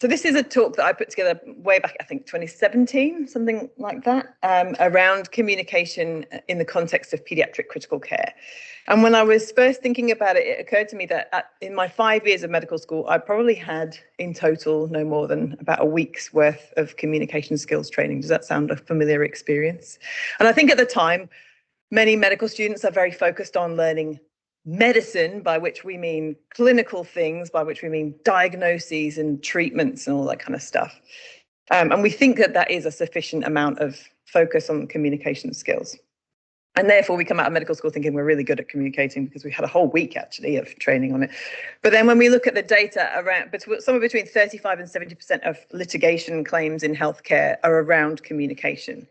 So this is a talk that I put together way back, I think 2017, something like that, around communication in the context of paediatric critical care. And when I was first thinking about it, it occurred to me that in my 5 years of medical school, I probably had in total no more than about a week's worth of communication skills training. Does that sound a familiar experience? And I think at the time, many medical students are very focused on learning medicine, by which we mean clinical things, by which we mean diagnoses and treatments and all that kind of stuff. And we think that that is a sufficient amount of focus on communication skills. And therefore, we come out of medical school thinking we're really good at communicating because we had a whole week, actually, of training on it. But then when we look at the data, around somewhere between 35 and 70% of litigation claims in healthcare are around communication.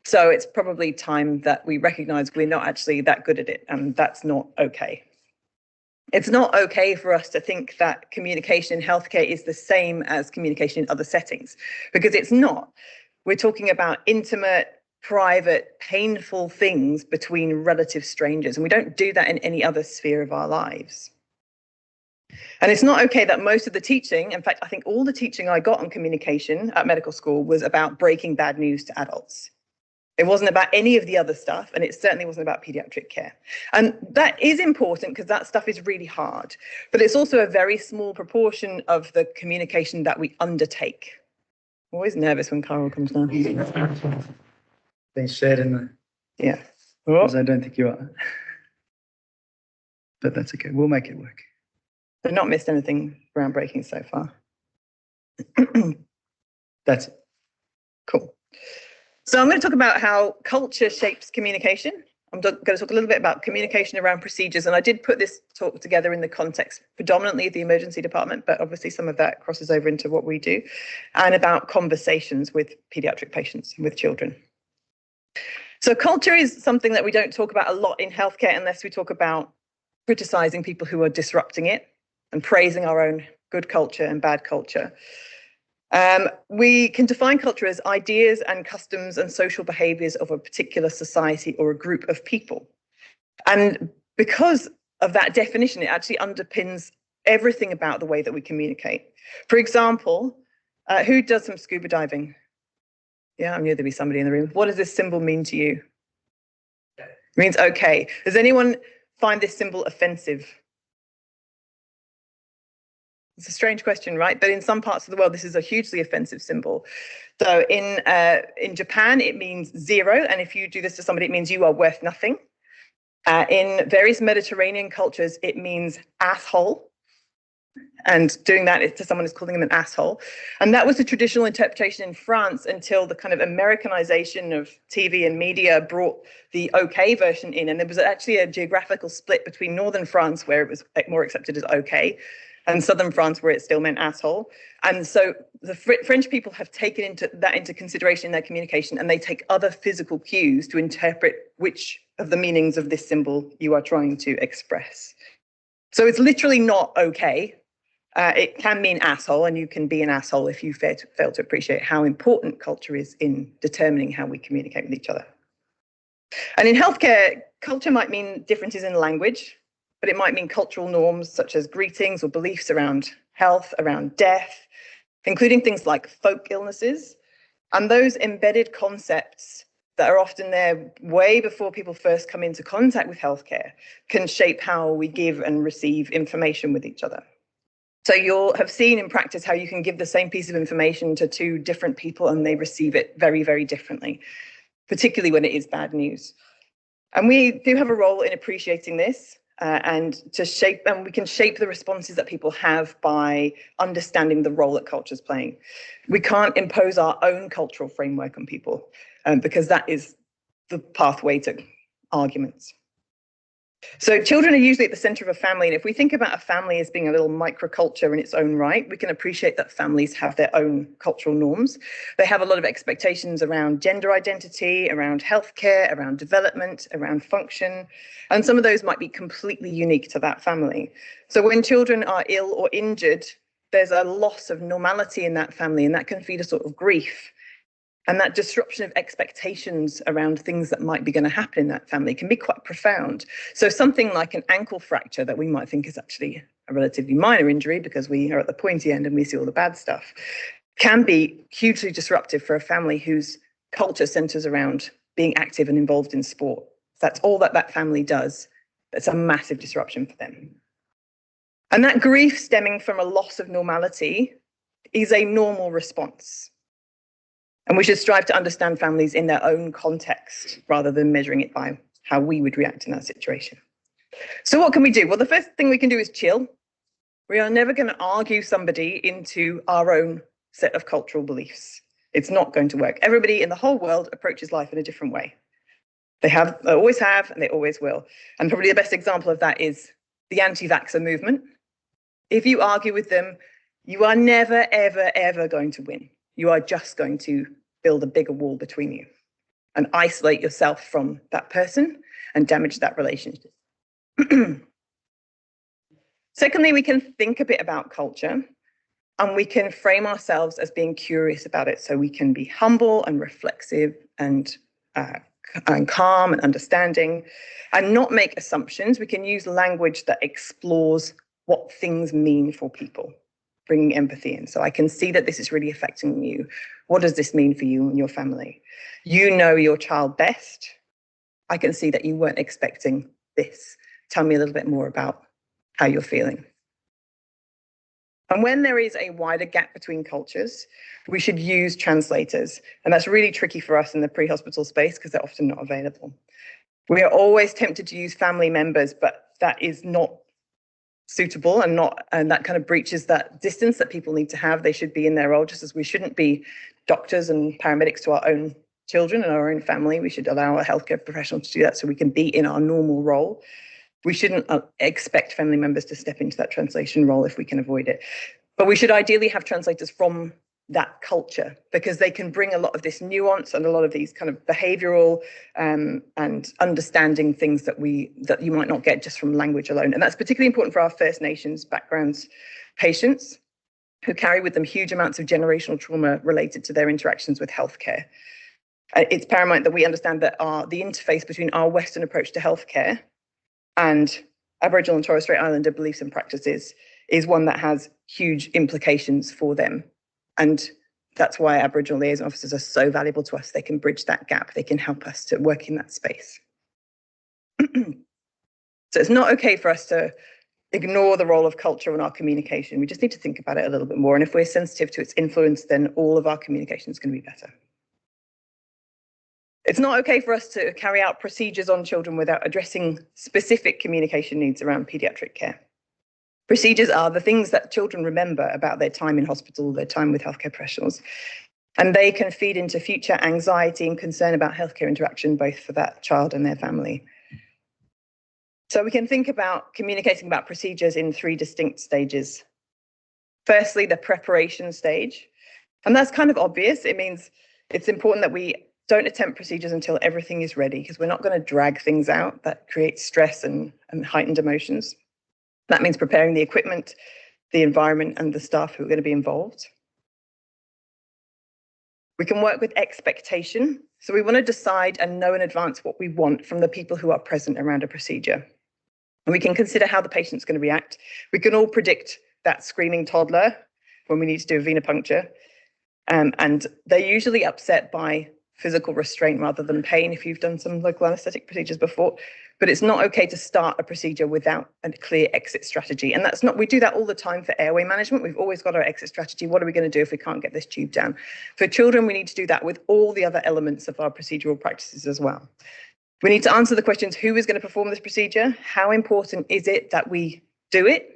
So it's probably time that we recognize we're not actually that good at it, and that's not okay. It's not okay for us to think that communication in healthcare is the same as communication in other settings, because it's not. We're talking about intimate, private, painful things between relative strangers, and we don't do that in any other sphere of our lives. And it's not okay that most of the teaching, in fact, I think all the teaching I got on communication at medical school was about breaking bad news to adults. It wasn't about any of the other stuff, and it certainly wasn't about paediatric care. And that is important because that stuff is really hard, but it's also a very small proportion of the communication that we undertake. I'm always nervous when Carol comes down. Being shared in the... Yeah. Because I don't think you are. But that's okay, we'll make it work. I've not missed anything groundbreaking so far. That's it. Cool. So I'm going to talk about how culture shapes communication. I'm going to talk a little bit about communication around procedures. And I did put this talk together in the context predominantly of the emergency department, but obviously some of that crosses over into what we do, and about conversations with pediatric patients and with children. So culture is something that we don't talk about a lot in healthcare unless we talk about criticizing people who are disrupting it and praising our own good culture and bad culture. We can define culture as ideas and customs and social behaviors of a particular society or a group of people. And because of that definition, it actually underpins everything about the way that we communicate. For example, who does some scuba diving? Yeah, I knew there'd be somebody in the room. What does this symbol mean to you? It means okay. Does anyone find this symbol offensive? It's a strange question, right? But in some parts of the world, this is a hugely offensive symbol. So in Japan, it means zero. And if you do this to somebody, it means you are worth nothing. In various Mediterranean cultures, it means asshole. And doing that to someone is calling them an asshole. And that was the traditional interpretation in France until the kind of Americanization of TV and media brought the okay version in. And there was actually a geographical split between northern France, where it was more accepted as okay, and southern France, where it still meant asshole. And so the French people have taken into consideration in their communication, and they take other physical cues to interpret which of the meanings of this symbol you are trying to express. So it's literally not okay. It can mean asshole, and you can be an asshole if you fail to appreciate how important culture is in determining how we communicate with each other. And in healthcare, culture might mean differences in language, but it might mean cultural norms such as greetings or beliefs around health, around death, including things like folk illnesses. And those embedded concepts that are often there way before people first come into contact with healthcare can shape how we give and receive information with each other. So you'll have seen in practice how you can give the same piece of information to two different people and they receive it very, very differently, particularly when it is bad news. And we do have a role in appreciating this and we can shape the responses that people have by understanding the role that culture is playing. We can't impose our own cultural framework on people because that is the pathway to arguments. So children are usually at the center of a family. And if we think about a family as being a little microculture in its own right, we can appreciate that families have their own cultural norms. They have a lot of expectations around gender identity, around healthcare, around development, around function. And some of those might be completely unique to that family. So when children are ill or injured, there's a loss of normality in that family, and that can feed a sort of grief. And that disruption of expectations around things that might be going to happen in that family can be quite profound. So something like an ankle fracture that we might think is actually a relatively minor injury because we are at the pointy end and we see all the bad stuff, can be hugely disruptive for a family whose culture centers around being active and involved in sport. That's all that that family does. That's a massive disruption for them. And that grief stemming from a loss of normality is a normal response. And we should strive to understand families in their own context rather than measuring it by how we would react in that situation. So what can we do? Well, the first thing we can do is chill. We are never going to argue somebody into our own set of cultural beliefs. It's not going to work. Everybody in the whole world approaches life in a different way. They always have, and they always will. And probably the best example of that is the anti-vaxxer movement. If you argue with them, you are never, ever, ever going to win. You are just going to build a bigger wall between you and isolate yourself from that person and damage that relationship. Secondly, we can think a bit about culture and we can frame ourselves as being curious about it. So we can be humble and reflexive and calm and understanding and not make assumptions. We can use language that explores what things mean for people, bringing empathy in. So I can see that this is really affecting you. What does this mean for you and your family? You know your child best. I can see that you weren't expecting this. Tell me a little bit more about how you're feeling. And when there is a wider gap between cultures, we should use translators. And that's really tricky for us in the pre-hospital space because they're often not available. We are always tempted to use family members, but that is not suitable and that kind of breaches that distance that people need to have. They should be in their role, just as we shouldn't be doctors and paramedics to our own children and our own family. We should allow a healthcare professional to do that so we can be in our normal role. We shouldn't expect family members to step into that translation role if we can avoid it. But we should ideally have translators from that culture because they can bring a lot of this nuance and a lot of these kind of behavioral and understanding things that you might not get just from language alone. And that's particularly important for our First Nations backgrounds patients who carry with them huge amounts of generational trauma related to their interactions with healthcare. It's paramount that we understand that the interface between our Western approach to healthcare and Aboriginal and Torres Strait Islander beliefs and practices is one that has huge implications for them. And that's why Aboriginal liaison officers are so valuable to us. They can bridge that gap. They can help us to work in that space. So it's not okay for us to ignore the role of culture in our communication. We just need to think about it a little bit more. And if we're sensitive to its influence, then all of our communication is going to be better. It's not okay for us to carry out procedures on children without addressing specific communication needs around paediatric care. Procedures are the things that children remember about their time in hospital, their time with healthcare professionals, and they can feed into future anxiety and concern about healthcare interaction, both for that child and their family. So we can think about communicating about procedures in 3 distinct stages. Firstly, the preparation stage, and that's kind of obvious. It means it's important that we don't attempt procedures until everything is ready because we're not going to drag things out that creates stress and heightened emotions. That means preparing the equipment, the environment, and the staff who are going to be involved. We can work with expectation. So we want to decide and know in advance what we want from the people who are present around a procedure. And we can consider how the patient's going to react. We can all predict that screaming toddler when we need to do a venipuncture. And they're usually upset by physical restraint rather than pain if you've done some local anesthetic procedures before. But it's not okay to start a procedure without a clear exit strategy. And we do that all the time for airway management. We've always got our exit strategy. What are we going to do if we can't get this tube down? For children, we need to do that with all the other elements of our procedural practices as well. We need to answer the questions: who is going to perform this procedure? How important is it that we do it?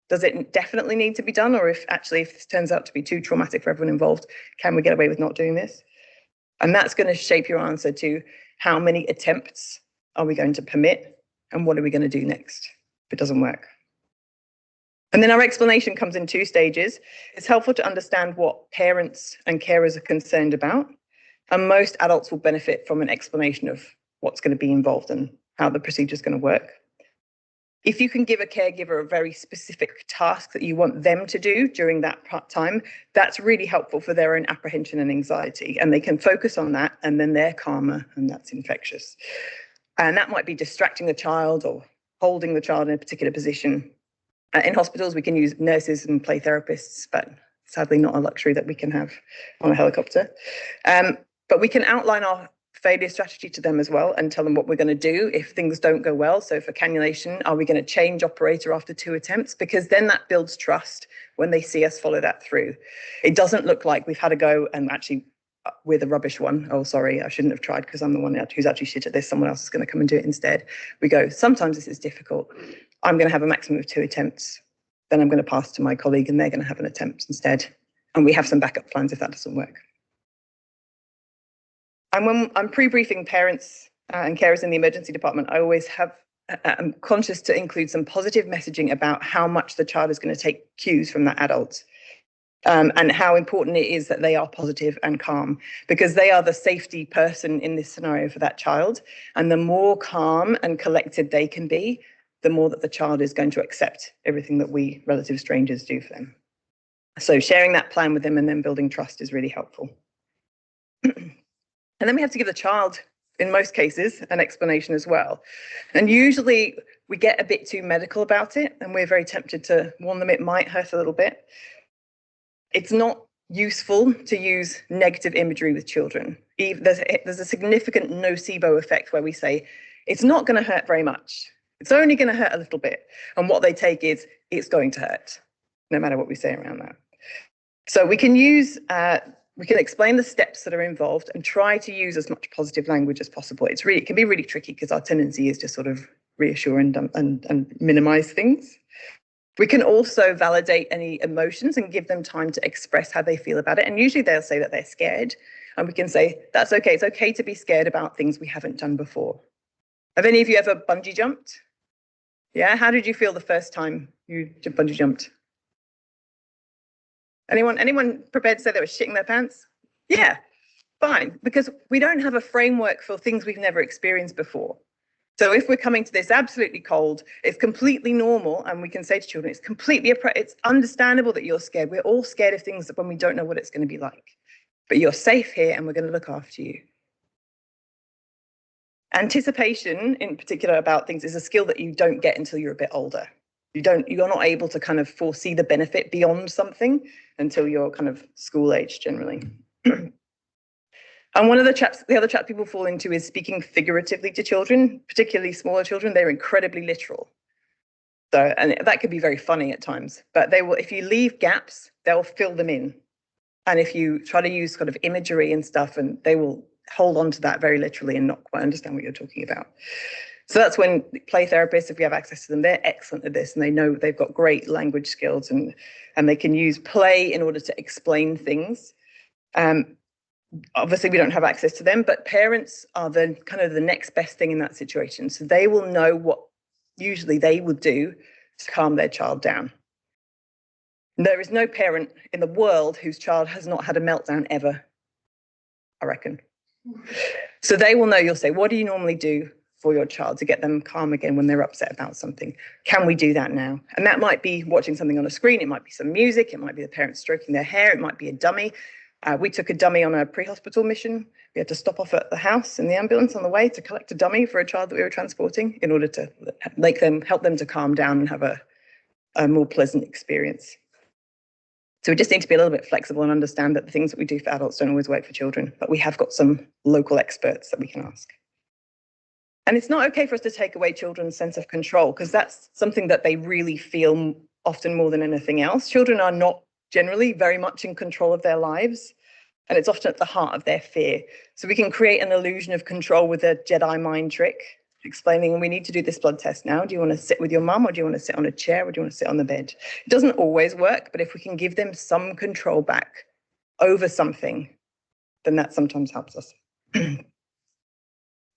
Does it definitely need to be done? Or if this turns out to be too traumatic for everyone involved, can we get away with not doing this? And that's going to shape your answer to how many attempts are we going to permit and what are we going to do next if it doesn't work. And then our explanation comes in 2 stages. It's helpful to understand what parents and carers are concerned about. And most adults will benefit from an explanation of what's going to be involved and how the procedure is going to work. If you can give a caregiver a very specific task that you want them to do during that time, that's really helpful for their own apprehension and anxiety. And they can focus on that, and then they're calmer, and that's infectious. And that might be distracting the child or holding the child in a particular position. In hospitals, we can use nurses and play therapists, but sadly not a luxury that we can have on a helicopter. But we can outline our failure strategy to them as well and tell them what we're going to do if things don't go well. So for cannulation, are we going to change operator after 2 attempts? Because then that builds trust when they see us follow that through. It doesn't look like we've had a go and actually we're the rubbish one. Oh, sorry, I shouldn't have tried because I'm the one who's actually shit at this. Someone else is going to come and do it instead. We go, sometimes this is difficult. I'm going to have a maximum of 2 attempts. Then I'm going to pass to my colleague and they're going to have an attempt instead. And we have some backup plans if that doesn't work. And when I'm pre-briefing parents and carers in the emergency department, I always I'm conscious to include some positive messaging about how much the child is going to take cues from that adult, and how important it is that they are positive and calm, because they are the safety person in this scenario for that child. And the more calm and collected they can be, the more that the child is going to accept everything that we relative strangers do for them. So sharing that plan with them and then building trust is really helpful. And then we have to give the child, in most cases, an explanation as well. And usually we get a bit too medical about it, and we're very tempted to warn them it might hurt a little bit. It's not useful to use negative imagery with children. There's a significant nocebo effect where we say, it's not going to hurt very much. It's only going to hurt a little bit. And what they take is, it's going to hurt, no matter what we say around that. So we can explain the steps that are involved and try to use as much positive language as possible. It can be really tricky because our tendency is to sort of reassure and minimize things. We can also validate any emotions and give them time to express how they feel about it. And usually they'll say that they're scared. And we can say, that's okay. It's okay to be scared about things we haven't done before. Have any of you ever bungee jumped? Yeah, how did you feel the first time you bungee jumped? Anyone prepared to say they were shitting their pants? Yeah, fine, because we don't have a framework for things we've never experienced before. So if we're coming to this absolutely cold, it's completely normal, and we can say to children, it's understandable that you're scared. We're all scared of things when we don't know what it's going to be like. But you're safe here, and we're going to look after you. Anticipation, in particular, about things is a skill that you don't get until you're a bit older. You're not able to kind of foresee the benefit beyond something until you're kind of school age generally. And one of the other traps people fall into is speaking figuratively to children, particularly smaller children. They're incredibly literal. So, and that could be very funny at times, but if you leave gaps, they'll fill them in. And if you try to use kind of imagery and stuff, and they will hold on to that very literally and not quite understand what you're talking about. So that's when play therapists, if we have access to them, they're excellent at this, and they know they've got great language skills, and they can use play in order to explain things. Obviously, we don't have access to them, but parents are the next best thing in that situation. So they will know what usually they would do to calm their child down. There is no parent in the world whose child has not had a meltdown ever, I reckon. So they will know. You'll say, what do you normally do for your child to get them calm again when they're upset about something? Can we do that now? And that might be watching something on a screen. It might be some music. It might be the parents stroking their hair. It might be a dummy. We took a dummy on a pre-hospital mission. We had to stop off at the house in the ambulance on the way to collect a dummy for a child that we were transporting in order to help them to calm down and have a more pleasant experience. So we just need to be a little bit flexible and understand that the things that we do for adults don't always work for children, but we have got some local experts that we can ask. And it's not okay for us to take away children's sense of control, because that's something that they really feel often more than anything else. Children are not generally very much in control of their lives, and it's often at the heart of their fear. So we can create an illusion of control with a Jedi mind trick, explaining, we need to do this blood test now. Do you want to sit with your mum, or do you want to sit on a chair, or do you want to sit on the bed? It doesn't always work, but if we can give them some control back over something, then that sometimes helps us.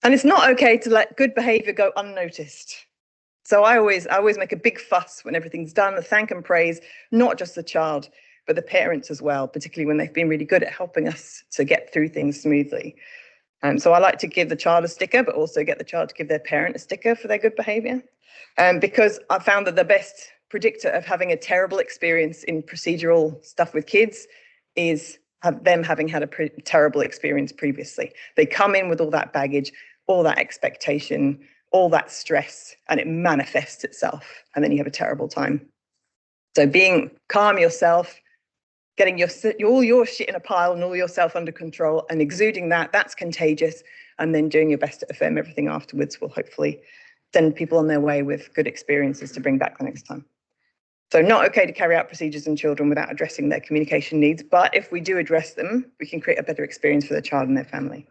And it's not okay to let good behavior go unnoticed. So I always make a big fuss when everything's done, thank and praise, not just the child, but the parents as well, particularly when they've been really good at helping us to get through things smoothly. So I like to give the child a sticker, but also get the child to give their parent a sticker for their good behaviour. Because I found that the best predictor of having a terrible experience in procedural stuff with kids is them having had a terrible experience previously. They come in with all that baggage, all that expectation, all that stress, and it manifests itself, and then you have a terrible time. So being calm yourself, getting all your shit in a pile and all yourself under control and exuding that's contagious, and then doing your best to affirm everything afterwards will hopefully send people on their way with good experiences to bring back the next time. So not okay to carry out procedures in children without addressing their communication needs, but if we do address them, we can create a better experience for the child and their family.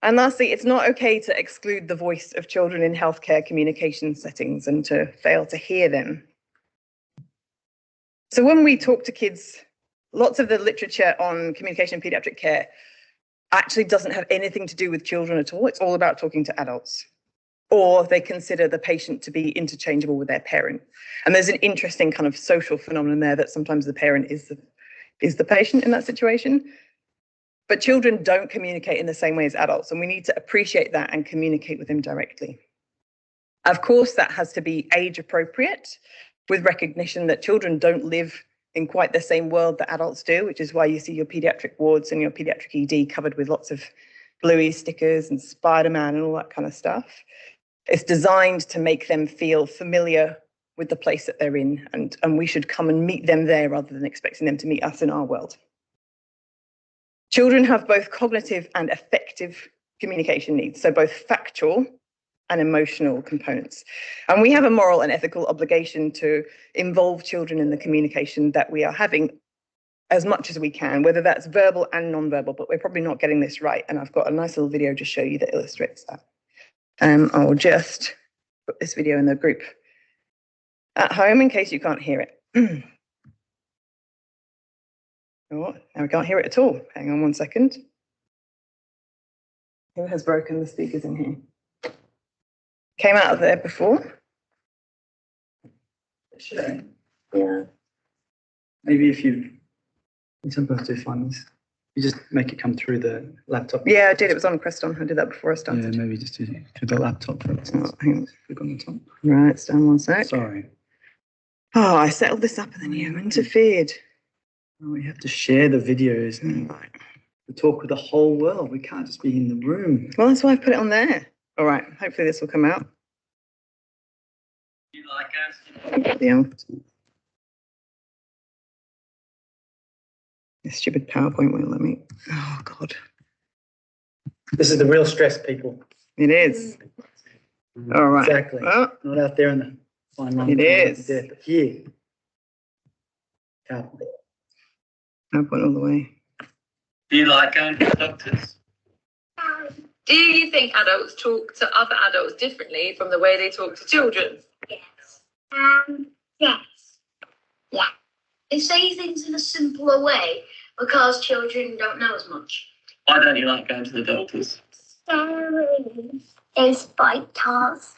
And lastly, it's not okay to exclude the voice of children in healthcare communication settings and to fail to hear them. So when we talk to kids, lots of the literature on communication in paediatric care actually doesn't have anything to do with children at all. It's all about talking to adults. Or they consider the patient to be interchangeable with their parent. And there's an interesting kind of social phenomenon there that sometimes the parent is the patient in that situation. But children don't communicate in the same way as adults, and we need to appreciate that and communicate with them directly. Of course, that has to be age appropriate, with recognition that children don't live in quite the same world that adults do, which is why you see your paediatric wards and your paediatric ED covered with lots of Bluey stickers and Spider-Man and all that kind of stuff. It's designed to make them feel familiar with the place that they're in, and we should come and meet them there rather than expecting them to meet us in our world. Children have both cognitive and affective communication needs, so both factual and emotional components. And we have a moral and ethical obligation to involve children in the communication that we are having as much as we can, whether that's verbal and non-verbal, but we're probably not getting this right. And I've got a nice little video to show you that illustrates that. I'll just put this video in the group at home in case you can't hear it. Oh, now we can't hear it at all. Hang on one second. Who has broken the speakers in here? Came out of there before. Sure. Yeah. Maybe if you sometimes do find this, you just make it come through the laptop. Yeah, I did. It was on Creston. I did that before I started. Yeah, maybe just do the laptop, for instance. Oh, hang on. Click on the top. Right, it's down one sec. Sorry. Oh, I settled this up and then you interfered. Oh, we have to share the videos now. Right. We talk with the whole world. We can't just be in the room. Well, that's why I put it on there. All right, hopefully this will come out. You like us? Yeah. This stupid PowerPoint won't let me. Oh, God. This is the real stress, people. It is. All right. Exactly. Oh, Not out there in the fine line. It is. But here. PowerPoint. PowerPoint all the way. Do you like going to the doctors? Do you think adults talk to other adults differently from the way they talk to children? Yes. Yes. Yeah. They say things in a simpler way because children don't know as much. Why don't you like going to the doctors? They spite us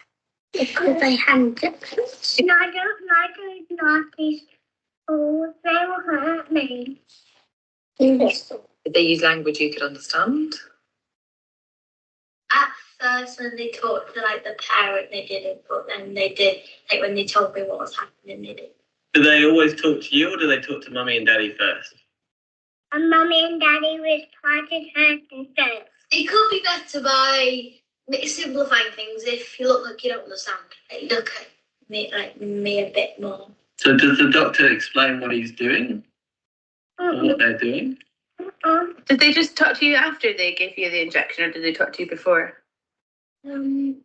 because they hand it. And I don't like going to doctors. Oh, they will hurt me. Did they use language you could understand? At first, when they talked to the parent, they didn't, but then they did. When they told me what was happening, they did. Do they always talk to you, or do they talk to mummy and daddy first? And Mummy and Daddy was trying to first. It could be better by simplifying things. If you look like you don't understand, look at me a bit more. So does the doctor explain what he's doing? Or what they're doing? Did they just talk to you after they gave you the injection, or did they talk to you before? Oh.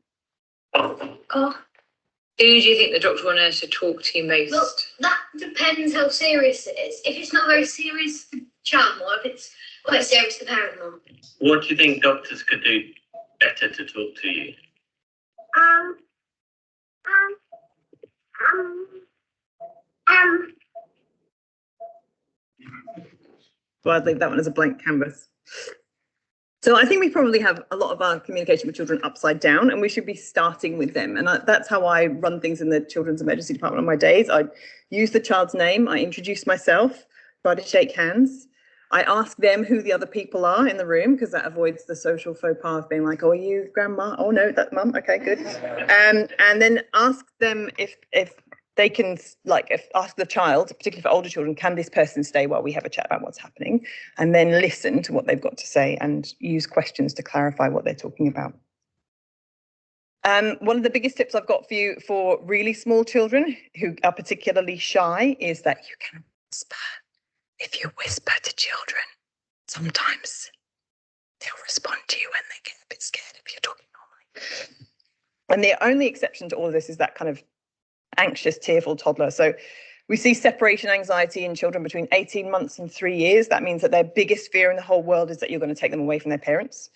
Who do you think the doctor or nurse should talk to you most? Well, that depends how serious it is. If it's not very serious, the child more. If it's quite serious, the parent more. What do you think doctors could do better to talk to you? So I'd leave that one as a blank canvas. So I think we probably have a lot of our communication with children upside down, and we should be starting with them. And that's how I run things in the children's emergency department on my days. I use the child's name, I introduce myself, try to shake hands. I ask them who the other people are in the room, because that avoids the social faux pas of being like, oh, are you grandma? Oh no, that's mum. Okay, good. And then ask them if they can, ask the child, particularly for older children, can this person stay while we have a chat about what's happening? And then listen to what they've got to say and use questions to clarify what they're talking about. One of the biggest tips I've got for you for really small children who are particularly shy is that you can whisper. If you whisper to children, sometimes they'll respond to you when they get a bit scared if you're talking normally. And the only exception to all of this is that kind of anxious, tearful toddler. So we see separation anxiety in children between 18 months and 3 years. That means that their biggest fear in the whole world is that you're going to take them away from their parents.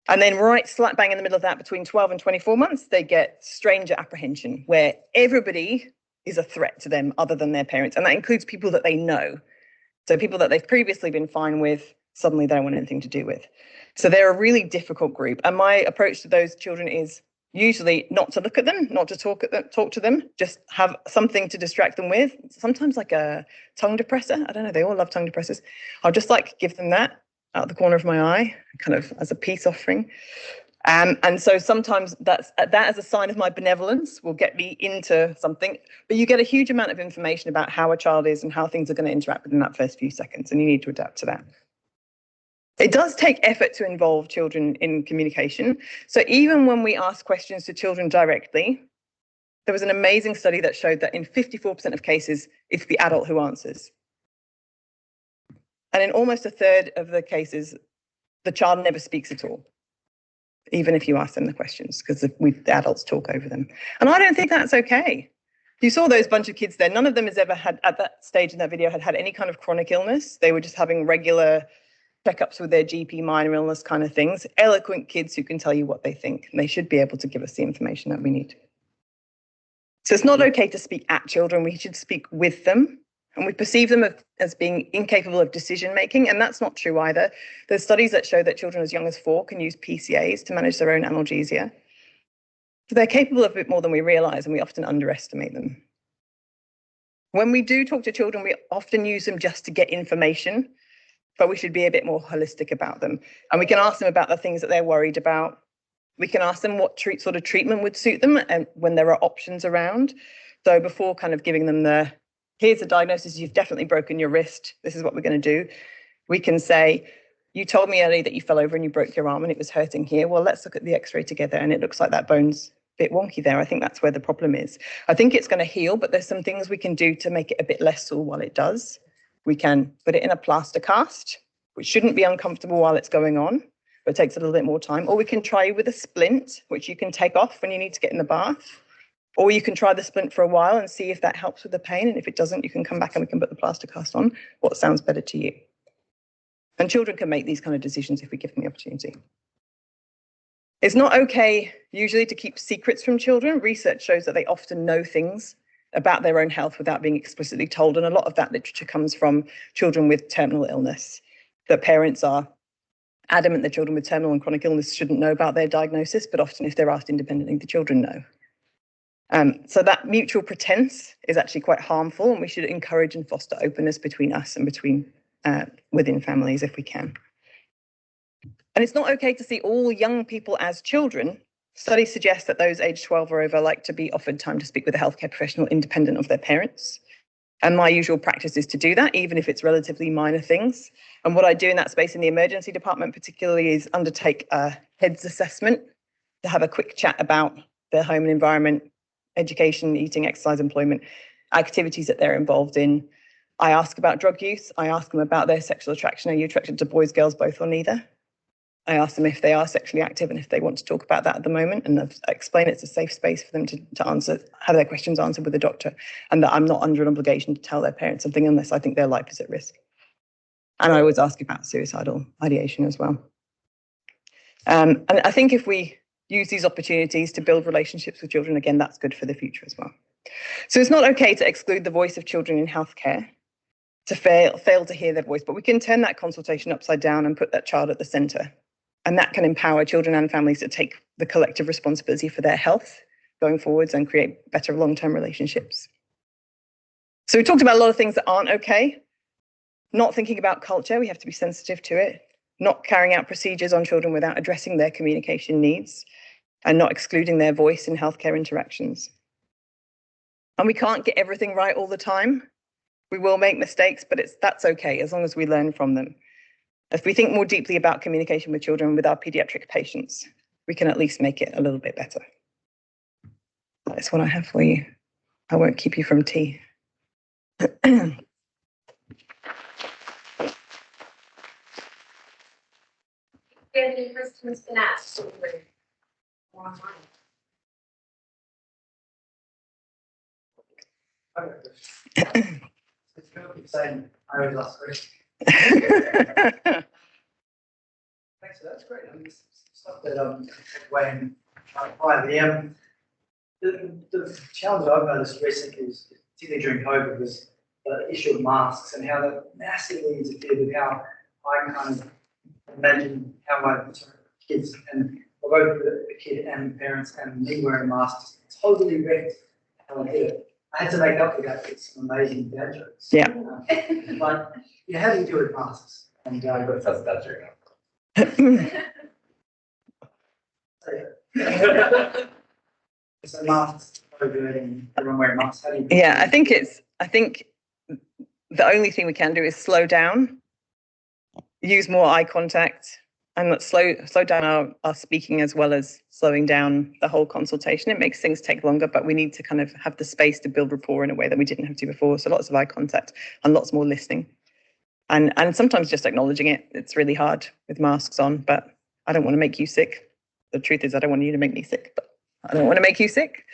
And then right slap bang in the middle of that, between 12 and 24 months, they get stranger apprehension, where everybody is a threat to them other than their parents. And that includes people that they know. So people that they've previously been fine with, suddenly they don't want anything to do with. So they're a really difficult group. And my approach to those children is usually not to look at them, not to talk to them, just have something to distract them with. Sometimes like a tongue depressor. I don't know, they all love tongue depressors. I'll just give them that out the corner of my eye, kind of as a peace offering. And so sometimes that as a sign of my benevolence will get me into something, but you get a huge amount of information about how a child is and how things are going to interact within that first few seconds, and you need to adapt to that. It does take effort to involve children in communication. So even when we ask questions to children directly, there was an amazing study that showed that in 54% of cases, it's the adult who answers. And in almost a third of the cases, the child never speaks at all, even if you ask them the questions, because the adults talk over them. And I don't think that's okay. You saw those bunch of kids there. None of them has ever had, at that stage in that video, had any kind of chronic illness. They were just having regular checkups with their GP, minor illness kind of things. Eloquent kids who can tell you what they think. And they should be able to give us the information that we need. So it's not okay to speak at children. We should speak with them. And we perceive them as being incapable of decision making, and that's not true either. There's studies that show that children as young as 4 can use PCAs to manage their own analgesia. So they're capable of a bit more than we realize, and we often underestimate them. When we do talk to children, we often use them just to get information, but we should be a bit more holistic about them. And we can ask them about the things that they're worried about. We can ask them what sort of treatment would suit them and when there are options around. So before kind of giving them here's the diagnosis, you've definitely broken your wrist, this is what we're going to do, we can say, you told me earlier that you fell over and you broke your arm and it was hurting here. Well, let's look at the x-ray together and it looks like that bone's a bit wonky there. I think that's where the problem is. I think it's going to heal, but there's some things we can do to make it a bit less sore while it does. We can put it in a plaster cast, which shouldn't be uncomfortable while it's going on, but it takes a little bit more time. Or we can try with a splint, which you can take off when you need to get in the bath. Or you can try the splint for a while and see if that helps with the pain. And if it doesn't, you can come back and we can put the plaster cast on. What sounds better to you? And children can make these kind of decisions if we give them the opportunity. It's not okay usually to keep secrets from children. Research shows that they often know things about their own health without being explicitly told. And a lot of that literature comes from children with terminal illness. The parents are adamant that children with terminal and chronic illness shouldn't know about their diagnosis, but often if they're asked independently, the children know. So that mutual pretense is actually quite harmful, and we should encourage and foster openness between us and within families if we can. And it's not okay to see all young people as children. Studies suggest that those aged 12 or over like to be offered time to speak with a healthcare professional independent of their parents. And my usual practice is to do that, even if it's relatively minor things. And what I do in that space in the emergency department particularly is undertake a heads assessment to have a quick chat about their home and environment, education, eating, exercise, employment, activities that they're involved in. I ask about drug use. I ask them about their sexual attraction. Are you attracted to boys, girls, both, or neither? I ask them if they are sexually active and if they want to talk about that at the moment, and I explain it's a safe space for them to answer, have their questions answered with the doctor, and that I'm not under an obligation to tell their parents something unless I think their life is at risk. And I always ask about suicidal ideation as well. And I think if we use these opportunities to build relationships with children, again, that's good for the future as well. So it's not okay to exclude the voice of children in healthcare, to fail to hear their voice, but we can turn that consultation upside down and put that child at the centre. And that can empower children and families to take the collective responsibility for their health going forwards and create better long-term relationships. So we talked about a lot of things that aren't okay. not thinking about culture, we have to be sensitive to it, not carrying out procedures on children without addressing their communication needs, and not excluding their voice in healthcare interactions. And we can't get everything right all the time. We will make mistakes, but that's okay as long as we learn from them. If we think more deeply about communication with children with our paediatric patients, we can at least make it a little bit better. That's what I have for you. I won't keep you from tea. Any questions for Nat? It's going to be the same. I always ask questions. Thanks for that. That's great. I mean, this stuff that Wayne prior. The challenge I've noticed recently is, particularly during COVID, was the issue of masks and how that massively interfered with how I kind of imagine how my kids and both the kid and the parents and me wearing masks totally wrecked how I did it. I had to make up for that with some amazing dad jokes. Yeah. But yeah, how do you do it with masks? And That's that joke. So masks, COVID, and everyone wearing masks. How do you? Yeah, I think the only thing we can do is slow down, use more eye contact, and let's slow down our speaking as well as slowing down the whole consultation. It makes things take longer, but we need to kind of have the space to build rapport in a way that we didn't have to before. So lots of eye contact and lots more listening. And sometimes just acknowledging it. It's really hard with masks on, but I don't want to make you sick. The truth is I don't want you to make me sick, but I don't want to make you sick.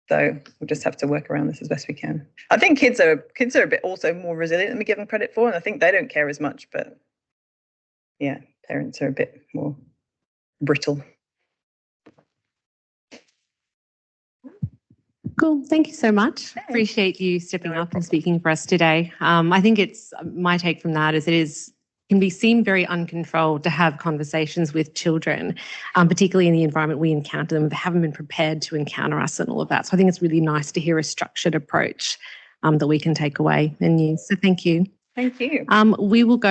So we'll just have to work around this as best we can. I think kids are a bit also more resilient than we give them credit for, and I think they don't care as much, but yeah, parents are a bit more brittle. Cool. Thank you so much. Appreciate you stepping up and speaking for us today. I think it's my take from that is it can be seen very uncontrolled to have conversations with children, particularly in the environment we encounter them. They haven't been prepared to encounter us and all of that. So I think it's really nice to hear a structured approach that we can take away and use. So thank you. Thank you. We will go